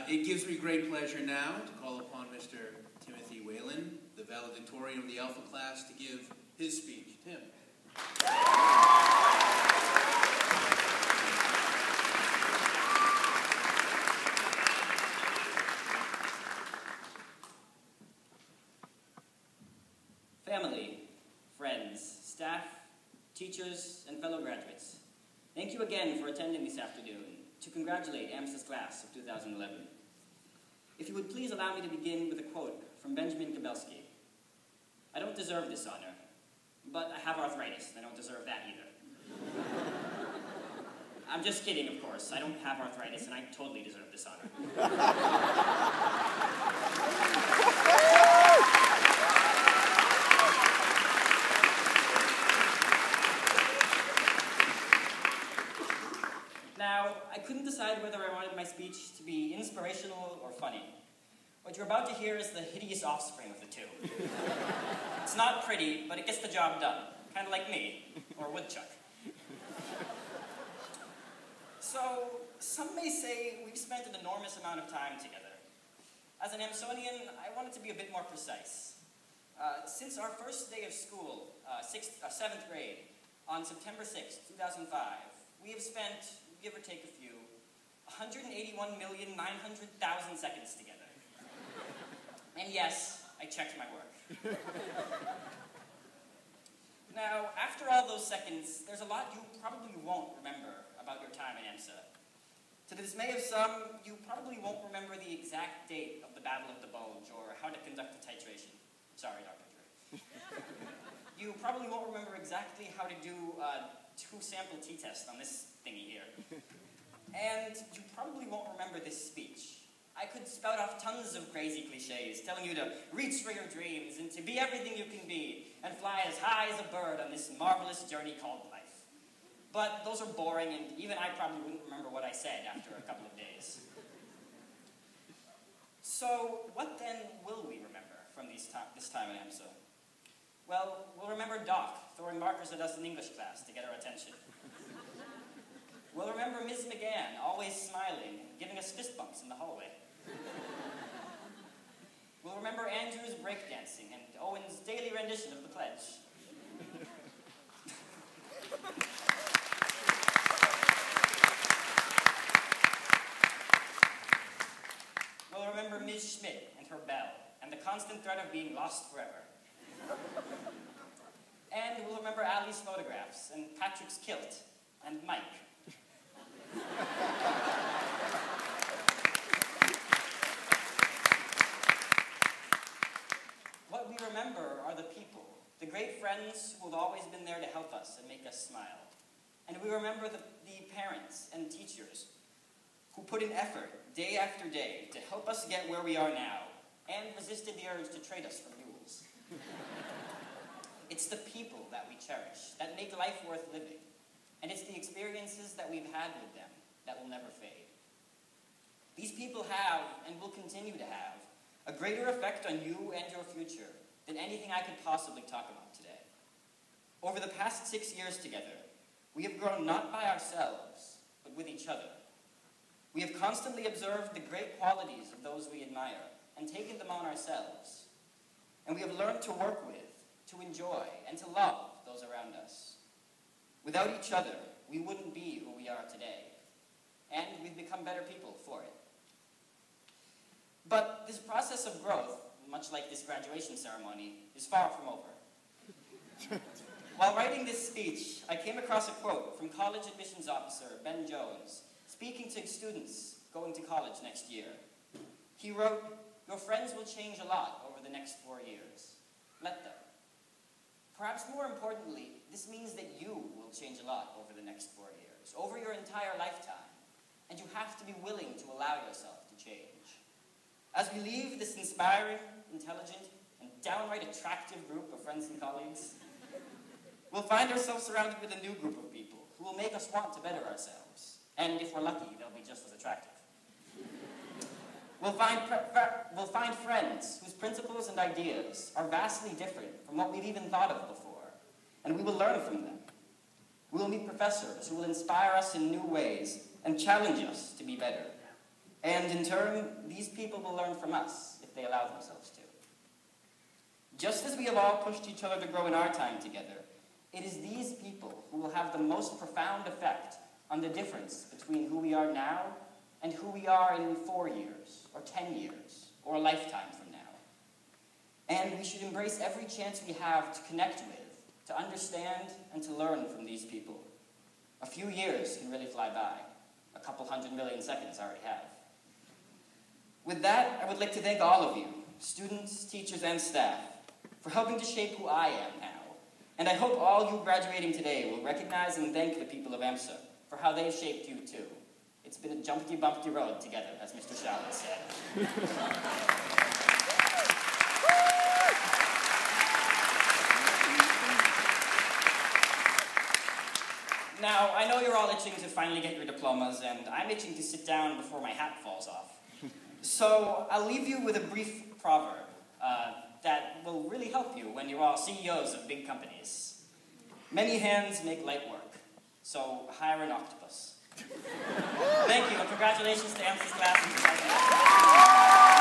It gives me great pleasure now to call upon Mr. Timothy Whalen, the valedictorian of the Alpha class, to give his speech. Tim. Family, friends, staff, teachers, and fellow graduates, thank you again for attending this afternoon to congratulate AMSA's class of 2011. If you would please allow me to begin with a quote from Benjamin Kabelski. I don't deserve this honor, but I have arthritis, and I don't deserve that either. I'm just kidding, of course. I don't have arthritis, and I totally deserve this honor. Now, I couldn't decide whether I wanted my speech to be inspirational or funny. What you're about to hear is the hideous offspring of the two. It's not pretty, but it gets the job done. Kind of like me, or Woodchuck. So, some may say we've spent an enormous amount of time together. As an AMSonian, I wanted to be a bit more precise. Since our first day of school, 7th grade, on September 6, 2005, we have spent, give or take a few, 181,900,000 seconds together. And yes, I checked my work. Now, after all those seconds, there's a lot you probably won't remember about your time at AMSA. To the dismay of some, you probably won't remember the exact date of the Battle of the Bulge or how to conduct a titration. Sorry, Dr. Dre. You probably won't remember exactly how to do a two-sample t-test on this thingy here. And you probably won't remember this speech. I could spout off tons of crazy cliches, telling you to reach for your dreams and to be everything you can be and fly as high as a bird on this marvelous journey called life. But those are boring, and even I probably wouldn't remember what I said after a couple of days. So, what then will we remember from this time at AMSA? Well, we'll remember Doc throwing markers at us in English class to get our attention. We'll remember Ms. McGann always smiling, giving us fist bumps in the hallway. We'll remember Andrew's breakdancing and Owen's daily rendition of the pledge. We'll remember Ms. Schmidt and her bell, and the constant threat of being lost forever. And we'll remember Ali's photographs, and Patrick's kilt, and Mike. What we remember are the people, the great friends who have always been there to help us and make us smile. And we remember the parents and teachers who put in effort day after day to help us get where we are now and resisted the urge to trade us for mules. It's the people that we cherish, that make life worth living. And it's the experiences that we've had with them that will never fade. These people have, and will continue to have, a greater effect on you and your future than anything I could possibly talk about today. Over the past 6 years together, we have grown not by ourselves, but with each other. We have constantly observed the great qualities of those we admire and taken them on ourselves. And we have learned to work with, to enjoy, and to love those around us. Without each other, we wouldn't be who we are today. And we've become better people for it. But this process of growth, much like this graduation ceremony, is far from over. While writing this speech, I came across a quote from college admissions officer Ben Jones, speaking to students going to college next year. He wrote, "Your friends will change a lot over the next 4 years. Let them." Perhaps more importantly, this means that you will change a lot over the next 4 years, over your entire lifetime, and you have to be willing to allow yourself to change. As we leave this inspiring, intelligent, and downright attractive group of friends and colleagues, we'll find ourselves surrounded with a new group of people who will make us want to better ourselves, and if we're lucky, they'll be just as attractive. We'll find friends whose principles and ideas are vastly different from what we've even thought of before, and we will learn from them. We will meet professors who will inspire us in new ways and challenge us to be better. And in turn, these people will learn from us if they allow themselves to. Just as we have all pushed each other to grow in our time together, it is these people who will have the most profound effect on the difference between who we are now and who we are in 4 years, or 10 years, or a lifetime from now. And we should embrace every chance we have to connect with, to understand, and to learn from these people. A few years can really fly by. A couple 100 million seconds already have. With that, I would like to thank all of you, students, teachers, and staff, for helping to shape who I am now. And I hope all you graduating today will recognize and thank the people of AMSA for how they've shaped you too. It's been a jumpty-bumpty road together, as Mr. Whalen said. Now, I know you're all itching to finally get your diplomas, and I'm itching to sit down before my hat falls off. So I'll leave you with a brief proverb that will really help you when you're all CEOs of big companies. Many hands make light work, so hire an octopus. Thank you, and congratulations to AMSA's class in 2019.